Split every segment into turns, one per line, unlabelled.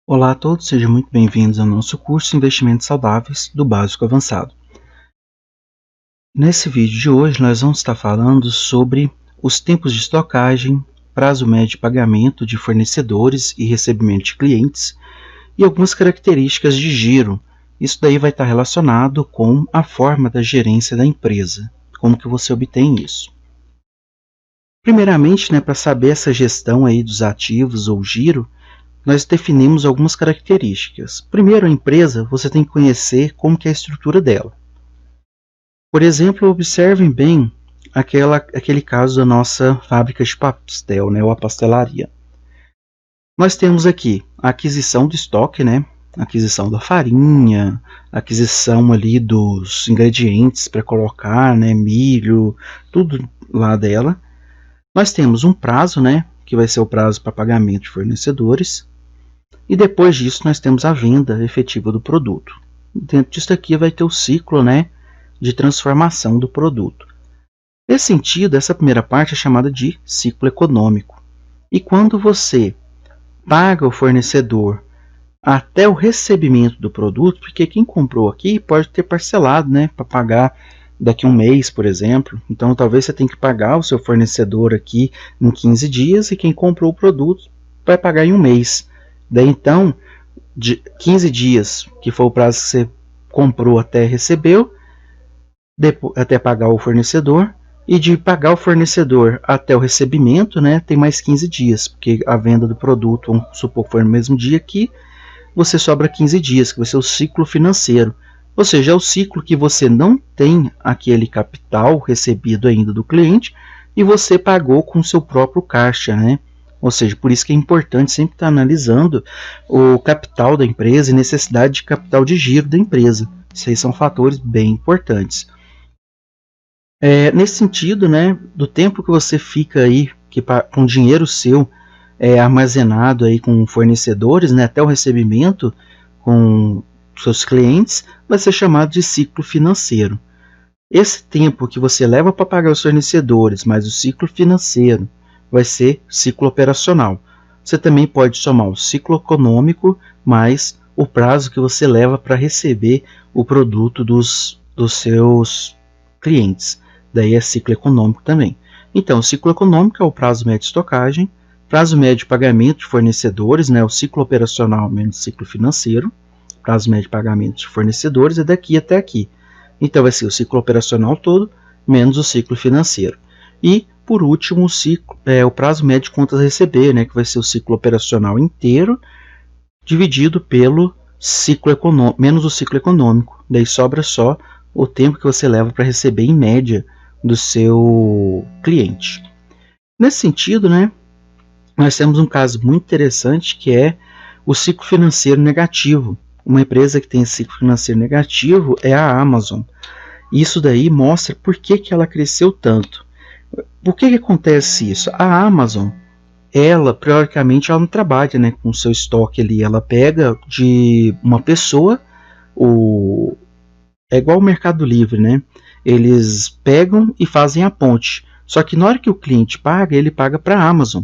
Olá a todos, sejam muito bem-vindos ao nosso curso Investimentos Saudáveis do Básico Avançado. Nesse vídeo de hoje nós vamos estar falando sobre os tempos de estocagem, prazo médio de pagamento de fornecedores e recebimento de clientes e algumas características de giro. Isso daí vai estar relacionado com a forma da gerência da empresa, como que você obtém isso. Primeiramente, para saber essa gestão aí dos ativos ou giro, nós definimos algumas características. Primeiro, a empresa, você tem que conhecer como que é a estrutura dela. Por exemplo, observem bem aquele caso da nossa fábrica de pastel, ou a pastelaria. Nós temos aqui a aquisição do estoque, aquisição da farinha, aquisição ali dos ingredientes para colocar, milho, tudo lá dela. Nós temos um prazo, que vai ser o prazo para pagamento de fornecedores. E depois disso nós temos a venda efetiva do produto. Dentro disso aqui vai ter o ciclo de transformação do produto. Nesse sentido, essa primeira parte é chamada de ciclo econômico. E quando você paga o fornecedor até o recebimento do produto, porque quem comprou aqui pode ter parcelado para pagar daqui a um mês, por exemplo. Então talvez você tenha que pagar o seu fornecedor aqui em 15 dias e quem comprou o produto vai pagar em um mês. Daí então, de 15 dias, que foi o prazo que você comprou até recebeu, até pagar o fornecedor, e de pagar o fornecedor até o recebimento, tem mais 15 dias, porque a venda do produto, vamos supor que foi no mesmo dia aqui, você sobra 15 dias, que vai ser o ciclo financeiro. Ou seja, é o ciclo que você não tem aquele capital recebido ainda do cliente e você pagou com o seu próprio caixa, Ou seja, por isso que é importante sempre estar analisando o capital da empresa e necessidade de capital de giro da empresa. Isso aí são fatores bem importantes. Nesse sentido, do tempo que você fica aí com dinheiro seu armazenado aí com fornecedores, até o recebimento com seus clientes, vai ser chamado de ciclo financeiro. Esse tempo que você leva para pagar os fornecedores, mais o ciclo financeiro, vai ser ciclo operacional. Você também pode somar o ciclo econômico mais o prazo que você leva para receber o produto dos seus clientes. Daí é ciclo econômico também. Então, o ciclo econômico é o prazo médio de estocagem, prazo médio de pagamento de fornecedores, o ciclo operacional menos ciclo financeiro, prazo médio de pagamento de fornecedores é daqui até aqui. Então vai ser o ciclo operacional todo menos o ciclo financeiro. E por último, o prazo médio de contas a receber, que vai ser o ciclo operacional inteiro dividido pelo ciclo econômico, menos o ciclo econômico. Daí sobra só o tempo que você leva para receber em média do seu cliente. Nesse sentido, nós temos um caso muito interessante que é o ciclo financeiro negativo. Uma empresa que tem ciclo financeiro negativo é a Amazon. Isso daí mostra por que ela cresceu tanto. Por que acontece isso? A Amazon, ela, teoricamente, ela não trabalha com o seu estoque ali. Ela pega de uma pessoa, é igual o Mercado Livre, Eles pegam e fazem a ponte. Só que na hora que o cliente paga, ele paga para a Amazon.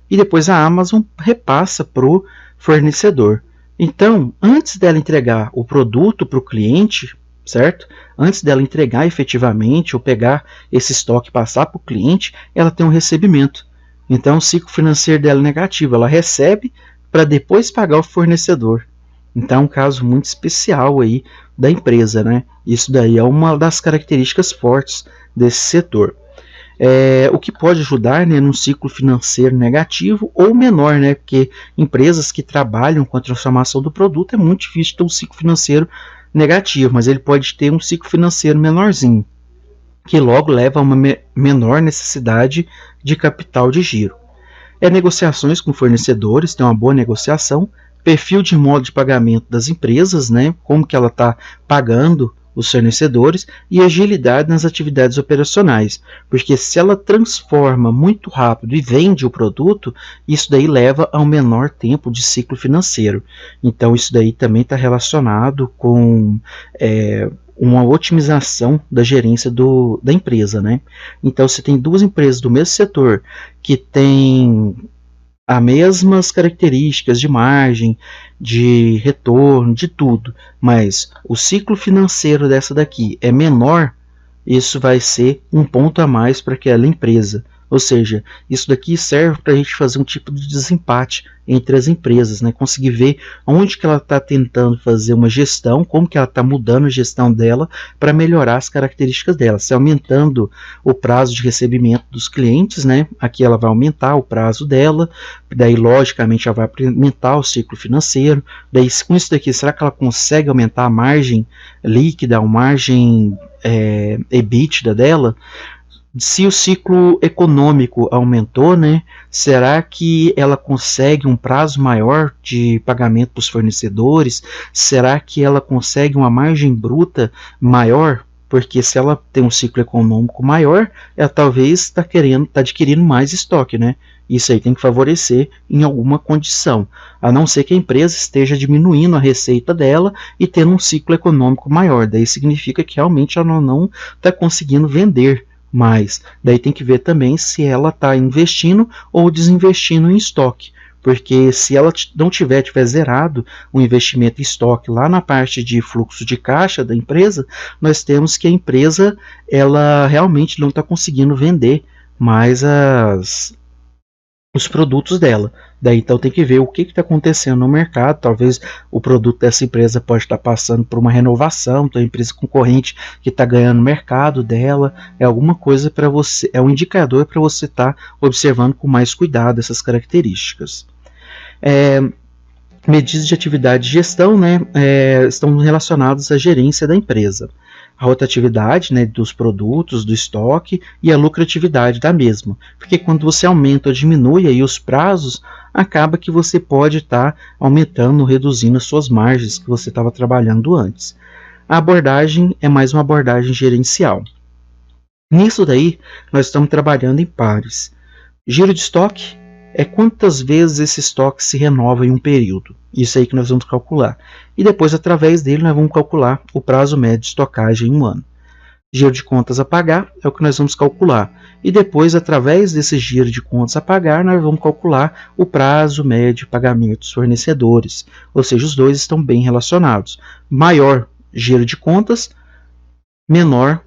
E depois a Amazon repassa para o fornecedor. Então, antes dela entregar o produto para o cliente, certo? Antes dela entregar efetivamente ou pegar esse estoque e passar para o cliente, ela tem um recebimento. Então, o ciclo financeiro dela é negativo. Ela recebe para depois pagar o fornecedor. Então, é um caso muito especial aí da empresa, Isso daí é uma das características fortes desse setor. O que pode ajudar num ciclo financeiro negativo ou menor, porque empresas que trabalham com a transformação do produto é muito difícil ter um ciclo financeiro negativo, mas ele pode ter um ciclo financeiro menorzinho, que logo leva a uma menor necessidade de capital de giro. Negociações com fornecedores, tem uma boa negociação, perfil de modo de pagamento das empresas, como que ela está pagando os fornecedores e agilidade nas atividades operacionais, porque se ela transforma muito rápido e vende o produto, isso daí leva a um menor tempo de ciclo financeiro. Então isso daí também está relacionado com uma otimização da gerência da empresa, Então, se tem duas empresas do mesmo setor que tem as mesmas características de margem, de retorno, de tudo, mas o ciclo financeiro dessa daqui é menor, isso vai ser um ponto a mais para aquela empresa. Ou seja, isso daqui serve para a gente fazer um tipo de desempate entre as empresas, né? Conseguir ver onde que ela está tentando fazer uma gestão, como que ela está mudando a gestão dela para melhorar as características dela. Se aumentando o prazo de recebimento dos clientes, né? Aqui ela vai aumentar o prazo dela, daí logicamente ela vai aumentar o ciclo financeiro. Daí com isso daqui, será que ela consegue aumentar a margem líquida, a margem EBITDA dela? Se o ciclo econômico aumentou, né, será que ela consegue um prazo maior de pagamento para os fornecedores? Será que ela consegue uma margem bruta maior? Porque se ela tem um ciclo econômico maior, ela talvez está adquirindo mais estoque, né? Isso aí tem que favorecer em alguma condição, a não ser que a empresa esteja diminuindo a receita dela e tendo um ciclo econômico maior. Daí significa que realmente ela não está conseguindo vender. Mas daí tem que ver também se ela está investindo ou desinvestindo em estoque. Porque se ela não tiver zerado o investimento em estoque lá na parte de fluxo de caixa da empresa, nós temos que a empresa ela realmente não está conseguindo vender mais os produtos dela. Daí então tem que ver o que está acontecendo no mercado. Talvez o produto dessa empresa pode estar passando por uma renovação, então a empresa concorrente que está ganhando o mercado dela, é alguma coisa para você, é um indicador para você estar observando com mais cuidado essas características. Medidas de atividade de gestão, né, estão relacionadas à gerência da empresa, a rotatividade, né, dos produtos, do estoque e a lucratividade da mesma. Porque quando você aumenta ou diminui aí os prazos, acaba que você pode estar aumentando ou reduzindo as suas margens que você estava trabalhando antes. A abordagem é mais uma abordagem gerencial. Nisso daí, nós estamos trabalhando em pares. Giro de estoque é quantas vezes esse estoque se renova em um período. Isso aí que nós vamos calcular. E depois, através dele, nós vamos calcular o prazo médio de estocagem em um ano. Giro de contas a pagar é o que nós vamos calcular. E depois, através desse giro de contas a pagar, nós vamos calcular o prazo médio de pagamento dos fornecedores. Ou seja, os dois estão bem relacionados. Maior giro de contas, menor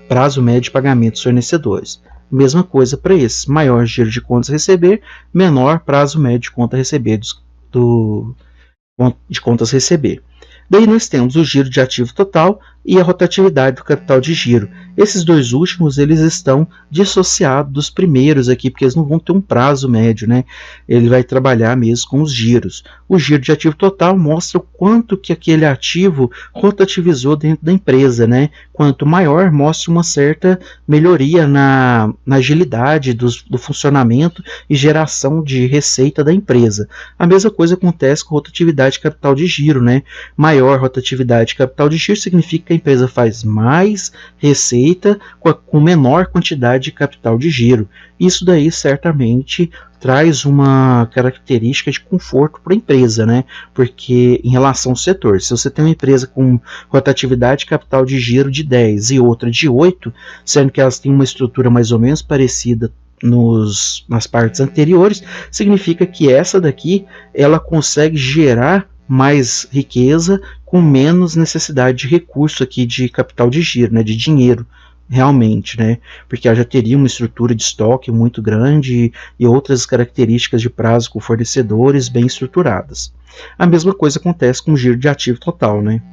prazo médio de pagamento dos fornecedores. Mesma coisa para esses. Maior giro de contas a receber, menor prazo médio de conta a receber de contas a receber. Daí nós temos o giro de ativo total e a rotatividade do capital de giro. Esses dois últimos eles estão dissociados dos primeiros aqui, porque eles não vão ter um prazo médio, né? Ele vai trabalhar mesmo com os giros. O giro de ativo total mostra o quanto que aquele ativo rotativizou dentro da empresa, né? Quanto maior, mostra uma certa melhoria na agilidade do funcionamento e geração de receita da empresa. A mesma coisa acontece com a rotatividade de capital de giro, né? Maior rotatividade de capital de giro significa que a empresa faz mais receita com menor quantidade de capital de giro. Isso daí certamente traz uma característica de conforto para a empresa, né? Porque em relação ao setor, se você tem uma empresa com rotatividade de capital de giro de 10 e outra de 8, sendo que elas têm uma estrutura mais ou menos parecida nas partes anteriores, significa que essa daqui ela consegue gerar mais riqueza com menos necessidade de recurso aqui de capital de giro, né, de dinheiro realmente, né, porque ela já teria uma estrutura de estoque muito grande e outras características de prazo com fornecedores bem estruturadas. A mesma coisa acontece com o giro de ativo total, né,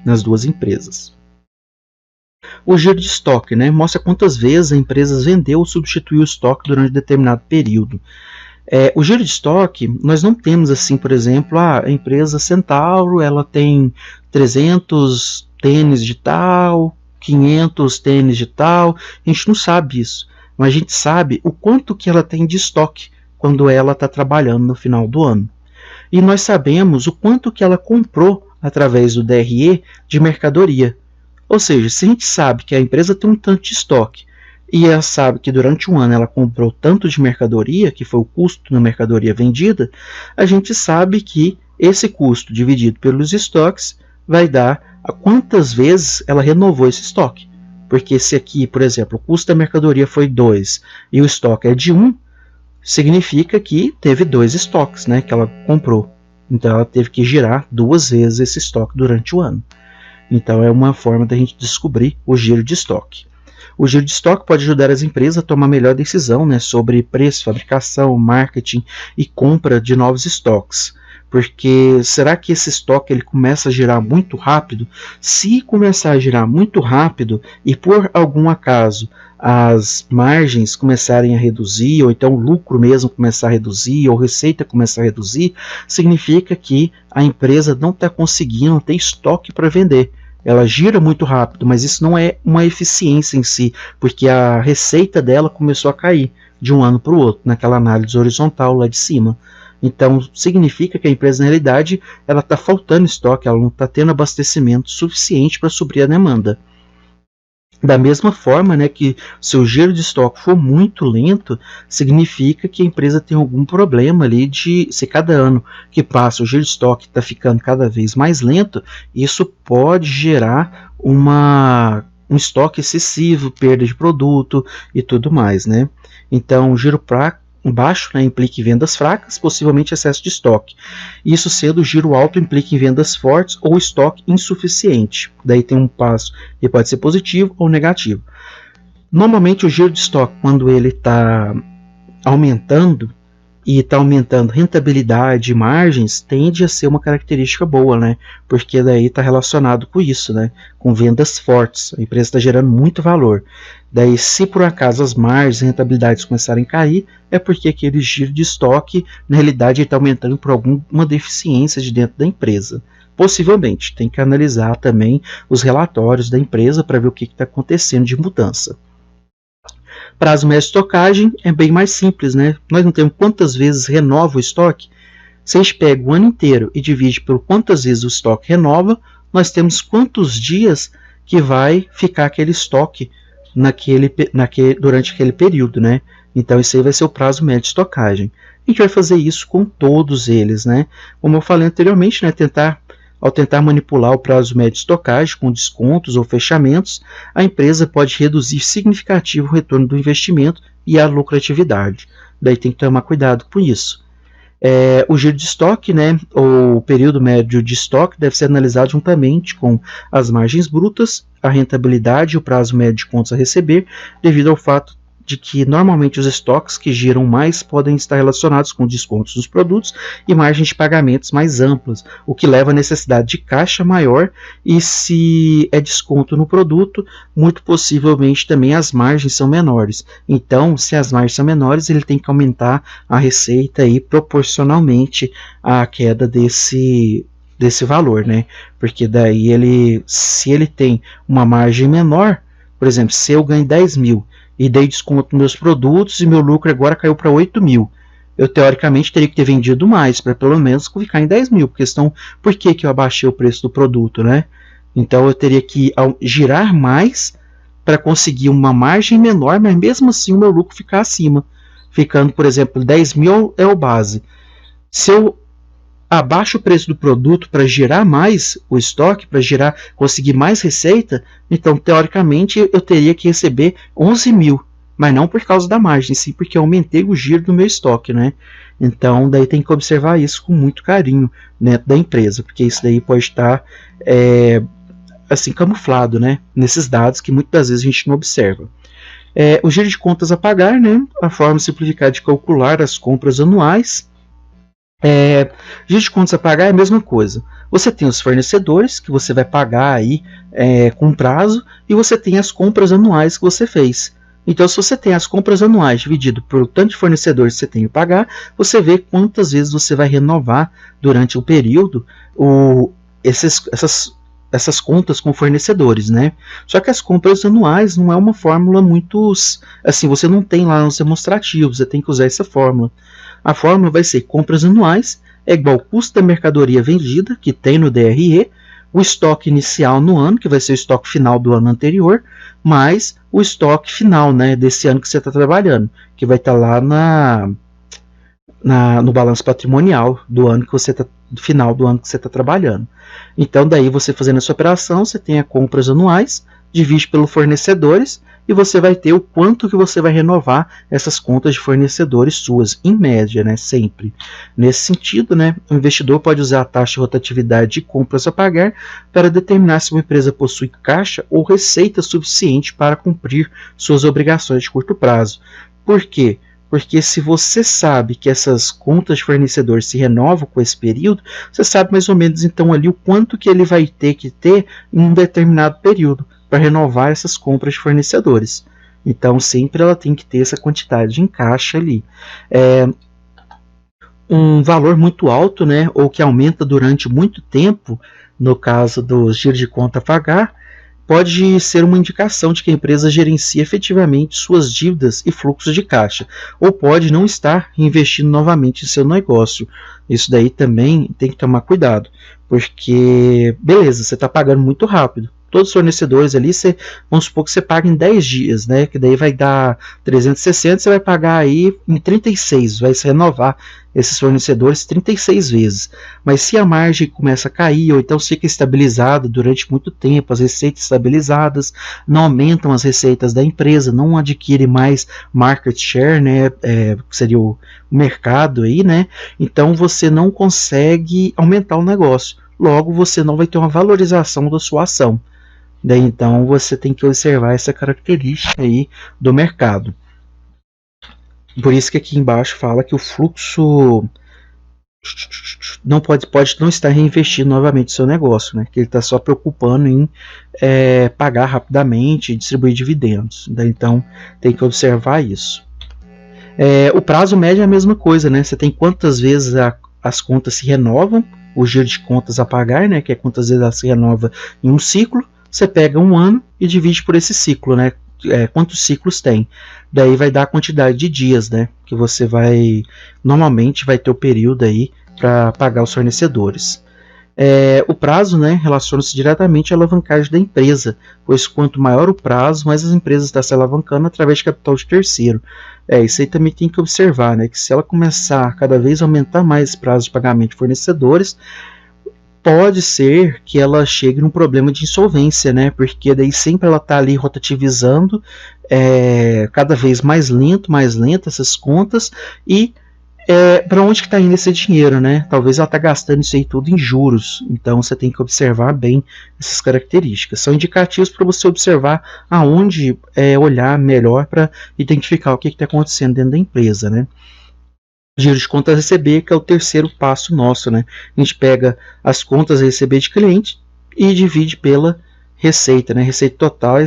nas duas empresas. O giro de estoque, né, mostra quantas vezes a empresa vendeu ou substituiu o estoque durante determinado período. O giro de estoque, nós não temos assim, por exemplo, a empresa Centauro, ela tem 300 tênis de tal, 500 tênis de tal, a gente não sabe isso, mas a gente sabe o quanto que ela tem de estoque quando ela está trabalhando no final do ano. E nós sabemos o quanto que ela comprou através do DRE de mercadoria. Ou seja, se a gente sabe que a empresa tem um tanto de estoque, e ela sabe que durante um ano ela comprou tanto de mercadoria, que foi o custo da mercadoria vendida, a gente sabe que esse custo dividido pelos estoques vai dar a quantas vezes ela renovou esse estoque. Porque se aqui, por exemplo, o custo da mercadoria foi 2 e o estoque é de 1, significa que teve 2 estoques, né, que ela comprou. Então ela teve que girar 2 vezes esse estoque durante o ano. Então é uma forma da gente descobrir o giro de estoque. O giro de estoque pode ajudar as empresas a tomar melhor decisão, né, sobre preço, fabricação, marketing e compra de novos estoques. Porque será que esse estoque ele começa a girar muito rápido? Se começar a girar muito rápido e por algum acaso as margens começarem a reduzir, ou então o lucro mesmo começar a reduzir, ou receita começar a reduzir, significa que a empresa não está conseguindo ter estoque para vender. Ela gira muito rápido, mas isso não é uma eficiência em si, porque a receita dela começou a cair de um ano para o outro, naquela análise horizontal lá de cima. Então, significa que a empresa, na realidade, ela está faltando estoque, ela não está tendo abastecimento suficiente para suprir a demanda. Da mesma forma, né, que se o giro de estoque for muito lento, significa que a empresa tem algum problema ali de, se cada ano que passa o giro de estoque está ficando cada vez mais lento, isso pode gerar um estoque excessivo, perda de produto e tudo mais, né? Então, o giro baixo, né, implica em vendas fracas, possivelmente excesso de estoque. Isso sendo o giro alto implica em vendas fortes ou estoque insuficiente. Daí tem um passo que pode ser positivo ou negativo. Normalmente o giro de estoque, quando ele está aumentando e está aumentando rentabilidade e margens, tende a ser uma característica boa, né? Porque daí está relacionado com isso, né? Com vendas fortes. A empresa está gerando muito valor. Daí, se por acaso as margens e rentabilidades começarem a cair, é porque aquele giro de estoque, na realidade, está aumentando por alguma deficiência de dentro da empresa. Possivelmente, tem que analisar também os relatórios da empresa para ver o que está acontecendo de mudança. Prazo médio de estocagem é bem mais simples, né? Nós não temos quantas vezes renova o estoque. Se a gente pega o ano inteiro e divide por quantas vezes o estoque renova, nós temos quantos dias que vai ficar aquele estoque durante aquele período, né? Então esse aí vai ser o prazo médio de estocagem. A gente vai fazer isso com todos eles, né? Como eu falei anteriormente, né? Ao tentar manipular o prazo médio de estocagem com descontos ou fechamentos, a empresa pode reduzir significativo o retorno do investimento e a lucratividade. Daí tem que tomar cuidado com isso. O giro de estoque, né, ou o período médio de estoque, deve ser analisado juntamente com as margens brutas, a rentabilidade e o prazo médio de contas a receber, devido ao fato de que normalmente os estoques que giram mais podem estar relacionados com descontos dos produtos e margens de pagamentos mais amplas, o que leva à necessidade de caixa maior, e se é desconto no produto, muito possivelmente também as margens são menores. Então, se as margens são menores, ele tem que aumentar a receita aí proporcionalmente à queda desse valor, né? Porque daí se ele tem uma margem menor, por exemplo, se eu ganho 10 mil e dei desconto nos meus produtos e meu lucro agora caiu para 8 mil, eu teoricamente teria que ter vendido mais para pelo menos ficar em 10 mil, porque senão, por que eu abaixei o preço do produto, né? Então eu teria que girar mais para conseguir uma margem menor, mas mesmo assim o meu lucro ficar acima, ficando, por exemplo, 10 mil é o base. Se eu abaixo o preço do produto para gerar mais o estoque, para conseguir mais receita, então teoricamente eu teria que receber 11 mil, mas não por causa da margem, sim porque eu aumentei o giro do meu estoque, né? Então daí tem que observar isso com muito carinho dentro da empresa, porque isso daí pode estar assim camuflado, né? Nesses dados que muitas vezes a gente não observa. O giro de contas a pagar, né? A forma simplificada de calcular as compras anuais. Giro de contas a pagar é a mesma coisa. Você tem os fornecedores que você vai pagar aí com prazo, e você tem as compras anuais que você fez. Então, se você tem as compras anuais dividido por tanto de fornecedores que você tem que pagar, você vê quantas vezes você vai renovar durante o período essas contas com fornecedores, né? Só que as compras anuais não é uma fórmula muito assim, você não tem lá nos demonstrativos, você tem que usar essa fórmula. A fórmula vai ser compras anuais é igual ao custo da mercadoria vendida, que tem no DRE, o estoque inicial no ano, que vai ser o estoque final do ano anterior, mais o estoque final, né, desse ano que você está trabalhando, que vai estar lá no balanço patrimonial do ano que você final do ano que você está trabalhando. Então, daí você fazendo essa operação, você tem as compras anuais, divide pelos fornecedores e você vai ter o quanto que você vai renovar essas contas de fornecedores suas, em média, né, sempre. Nesse sentido, né, o investidor pode usar a taxa de rotatividade de compras a pagar para determinar se uma empresa possui caixa ou receita suficiente para cumprir suas obrigações de curto prazo. Por quê? Porque se você sabe que essas contas de fornecedor se renovam com esse período, você sabe mais ou menos então ali o quanto que ele vai ter que ter em um determinado período para renovar essas compras de fornecedores. Então sempre ela tem que ter essa quantidade em caixa ali. Um valor muito alto, né, ou que aumenta durante muito tempo, no caso dos giros de conta a pagar, pode ser uma indicação de que a empresa gerencia efetivamente suas dívidas e fluxos de caixa, ou pode não estar investindo novamente em seu negócio. Isso daí também tem que tomar cuidado, porque, beleza, você está pagando muito rápido. Todos os fornecedores ali, vamos supor que você paga em 10 dias, né? Que daí vai dar 360, você vai pagar aí em 36, vai se renovar esses fornecedores 36 vezes. Mas se a margem começa a cair, ou então fica estabilizada durante muito tempo, as receitas estabilizadas, não aumentam as receitas da empresa, não adquire mais market share, né? Que seria o mercado aí, né? Então você não consegue aumentar o negócio. Logo, você não vai ter uma valorização da sua ação. Daí então você tem que observar essa característica aí do mercado. Por isso que aqui embaixo fala que o fluxo não pode não estar reinvestindo novamente no seu negócio, né? Que ele está só preocupando em pagar rapidamente e distribuir dividendos. Daí então tem que observar isso. O prazo médio é a mesma coisa, né? Você tem quantas vezes as contas se renovam, o giro de contas a pagar, né? Que é quantas vezes ela se renova em um ciclo. Você pega um ano e divide por esse ciclo, né? Quantos ciclos tem? Daí vai dar a quantidade de dias, né? Que você normalmente vai ter o período aí para pagar os fornecedores. O prazo, né, relaciona-se diretamente à alavancagem da empresa, pois quanto maior o prazo, mais as empresas estão se alavancando através de capital de terceiro. Isso aí também tem que observar, né, que se ela começar a cada vez aumentar mais o prazo de pagamento de fornecedores, pode ser que ela chegue num problema de insolvência, né? Porque daí sempre ela está ali rotativizando, cada vez mais lento essas contas, e para onde que está indo esse dinheiro, né? Talvez ela está gastando isso aí tudo em juros. Então você tem que observar bem essas características. São indicativos para você observar aonde olhar melhor para identificar o que está acontecendo dentro da empresa, né? Giro de contas a receber, que é o terceiro passo nosso, né? A gente pega as contas a receber de cliente e divide pela receita, né? Receita total é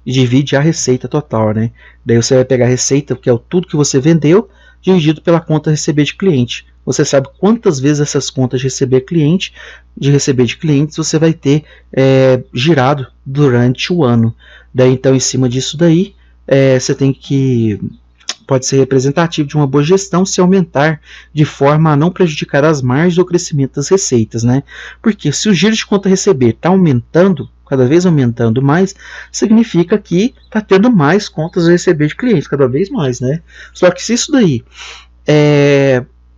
divide a receita total, né? Daí você vai pegar a receita, que é tudo que você vendeu, dividido pela conta a receber de cliente. Você sabe quantas vezes essas contas de receber de clientes você vai ter girado durante o ano. Daí então, em cima disso daí, você tem que pode ser representativo de uma boa gestão se aumentar de forma a não prejudicar as margens ou crescimento das receitas, né? Porque se o giro de conta a receber está aumentando, cada vez aumentando mais, significa que está tendo mais contas a receber de clientes, cada vez mais, né? Só que se isso daí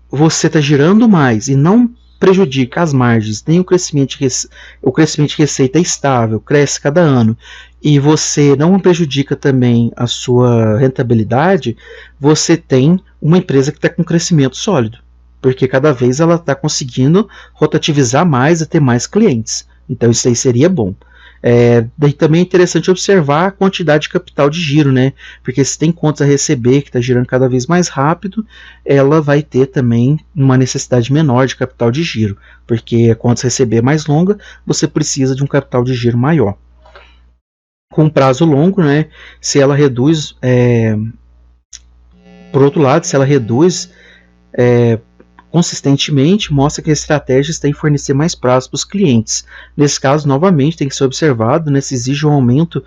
você está girando mais e não prejudica as margens, nem o crescimento de receita é estável, cresce cada ano, e você não prejudica também a sua rentabilidade, você tem uma empresa que está com crescimento sólido, porque cada vez ela está conseguindo rotativizar mais e ter mais clientes. Então isso aí seria bom. Daí também é interessante observar a quantidade de capital de giro, né? Porque se tem contas a receber que está girando cada vez mais rápido, ela vai ter também uma necessidade menor de capital de giro, porque a contas a receber mais longa, você precisa de um capital de giro maior. Com prazo longo, né? Se ela reduz, por outro lado, se ela reduz consistentemente, mostra que a estratégia está em fornecer mais prazo para os clientes. Nesse caso, novamente, tem que ser observado, né, se exige um aumento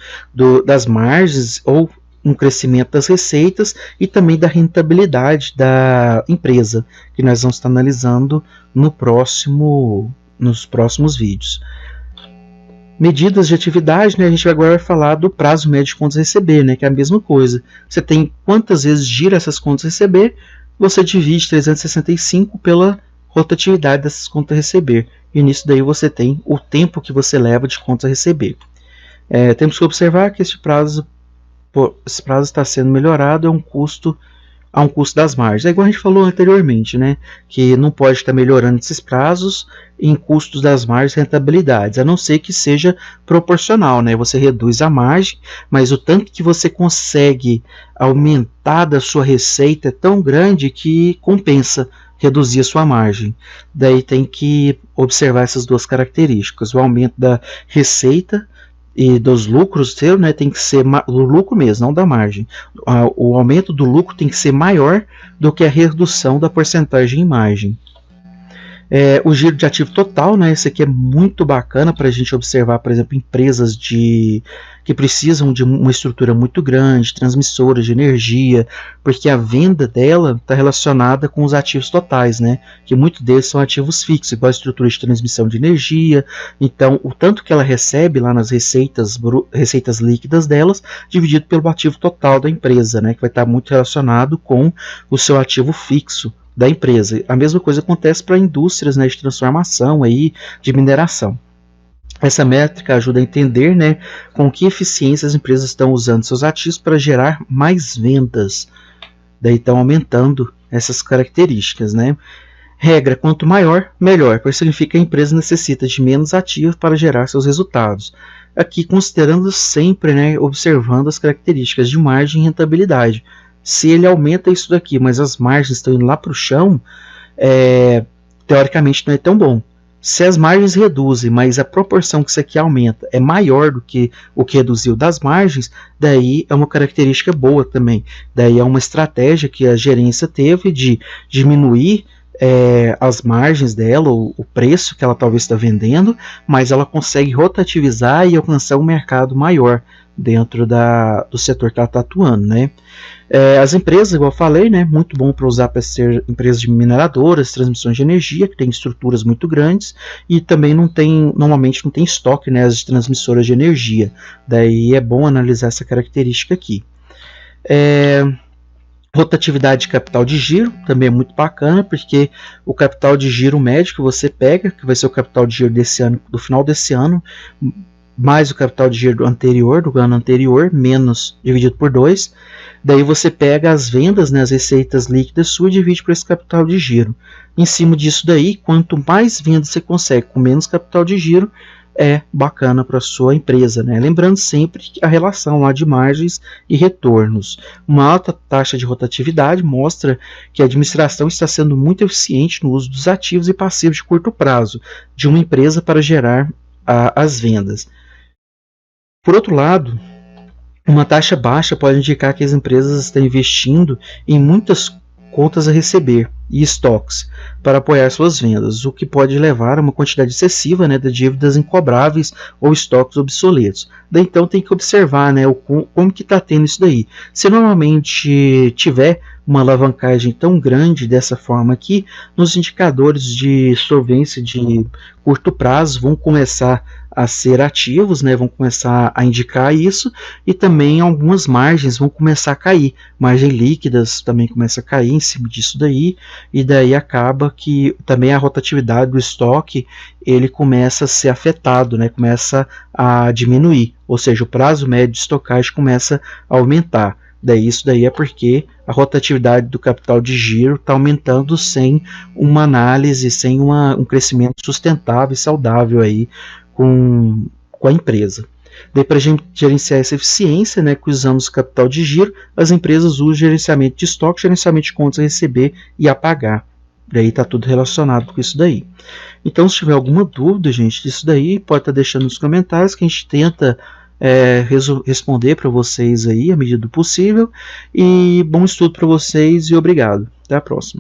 das margens ou um crescimento das receitas e também da rentabilidade da empresa, que nós vamos estar analisando nos próximos vídeos. Medidas de atividade, né, a gente agora vai falar do prazo médio de contas a receber, né, que é a mesma coisa. Você tem quantas vezes gira essas contas a receber, você divide 365 pela rotatividade dessas contas a receber. E nisso daí você tem o tempo que você leva de contas a receber. Temos que observar que este prazo esse prazo está sendo melhorado, a um custo das margens. É igual a gente falou anteriormente, né? Que não pode estar melhorando esses prazos em custos das margens e rentabilidades, a não ser que seja proporcional, né? Você reduz a margem, mas o tanto que você consegue aumentar da sua receita é tão grande que compensa reduzir a sua margem. Daí tem que observar essas duas características, o aumento da receita e dos lucros seu, né, tem que ser o lucro mesmo, não da margem. O aumento do lucro tem que ser maior do que a redução da porcentagem em margem. O giro de ativo total, né? Esse aqui é muito bacana para a gente observar, por exemplo, empresas que precisam de uma estrutura muito grande, transmissoras de energia, porque a venda dela está relacionada com os ativos totais, né? Que muitos deles são ativos fixos, igual a estrutura de transmissão de energia. Então, o tanto que ela recebe lá nas receitas líquidas delas, dividido pelo ativo total da empresa, né? Que vai estar muito relacionado com o seu ativo fixo da empresa. A mesma coisa acontece para indústrias, né, de transformação, aí, de mineração. Essa métrica ajuda a entender, né, com que eficiência as empresas estão usando seus ativos para gerar mais vendas. Daí estão aumentando essas características, né? Regra, quanto maior, melhor, pois significa que a empresa necessita de menos ativos para gerar seus resultados. Aqui considerando sempre, né, observando as características de margem e rentabilidade. Se ele aumenta isso daqui, mas as margens estão indo lá para o chão, teoricamente não é tão bom. Se as margens reduzem, mas a proporção que isso aqui aumenta é maior do que o que reduziu das margens, daí é uma característica boa também. Daí é uma estratégia que a gerência teve de diminuir as margens dela, o preço que ela talvez está vendendo, mas ela consegue rotativizar e alcançar um mercado maior dentro do setor que ela está atuando, né? As empresas, igual eu falei, né, muito bom para usar para ser empresas de mineradoras, transmissões de energia, que tem estruturas muito grandes e também normalmente não tem estoque, né, as transmissoras de energia. Daí é bom analisar essa característica aqui. Rotatividade de capital de giro também é muito bacana, porque o capital de giro médio que você pega, que vai ser o capital de giro desse ano, do final desse ano, mais o capital de giro do ano anterior, menos dividido por 2. Daí você pega as vendas, né, as receitas líquidas suas, e divide por esse capital de giro. Em cima disso daí, quanto mais vendas você consegue com menos capital de giro, é bacana para a sua empresa, né? Lembrando sempre a relação lá de margens e retornos. Uma alta taxa de rotatividade mostra que a administração está sendo muito eficiente no uso dos ativos e passivos de curto prazo de uma empresa para gerar as vendas. Por outro lado, uma taxa baixa pode indicar que as empresas estão investindo em muitas contas a receber e estoques para apoiar suas vendas, o que pode levar a uma quantidade excessiva, né, de dívidas incobráveis ou estoques obsoletos. Daí então tem que observar, né, como que está tendo isso daí. Se normalmente tiver uma alavancagem tão grande dessa forma aqui, nos indicadores de solvência de curto prazo vão começar a ser ativos, né, vão começar a indicar isso, e também algumas margens vão começar a cair, margens líquidas também começa a cair em cima disso daí, e daí acaba que também a rotatividade do estoque ele começa a ser afetado, né, começa a diminuir, ou seja, o prazo médio de estocagem começa a aumentar. Daí isso daí é porque a rotatividade do capital de giro está aumentando sem uma análise, sem um crescimento sustentável e saudável aí com a empresa. Daí para a gente gerenciar essa eficiência, né, que usamos o capital de giro, as empresas usam gerenciamento de estoque, gerenciamento de contas a receber e a pagar. Daí está tudo relacionado com isso daí. Então, se tiver alguma dúvida, gente, disso daí, pode estar deixando nos comentários que a gente tenta responder para vocês aí à medida do possível. E bom estudo para vocês e obrigado. Até a próxima.